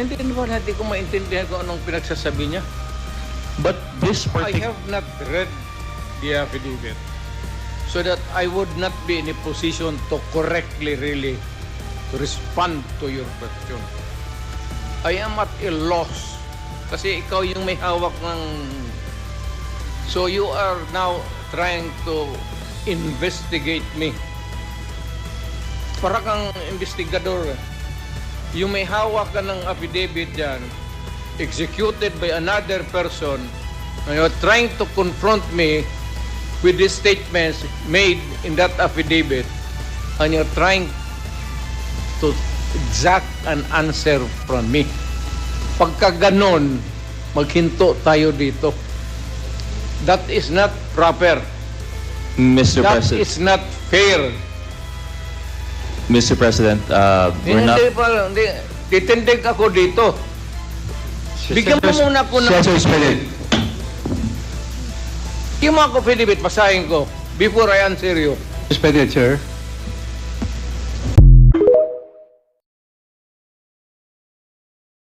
hindi ko maintindihan kung anong pinagsasabi niya. But this I particular... have not read the affidavit so that I would not be in a position to correctly really to respond to your question. I am at a loss kasi ikaw yung may hawak ng... So you are now trying to investigate me. Para kang investigador. Yung may hawak ka ng affidavit dyan, executed by another person, and you're trying to confront me with the statements made in that affidavit, and you're trying to exact an answer from me. Pagka ganon, maghinto tayo dito. That is not proper. Mr. That President, is not fair. Mr. President, we're not... Hindi, titindig ako dito. Bigyan mo muna ako ng... Senator Spirit. Yung mga affidavit, basahin ko before I answer you. Expenditure.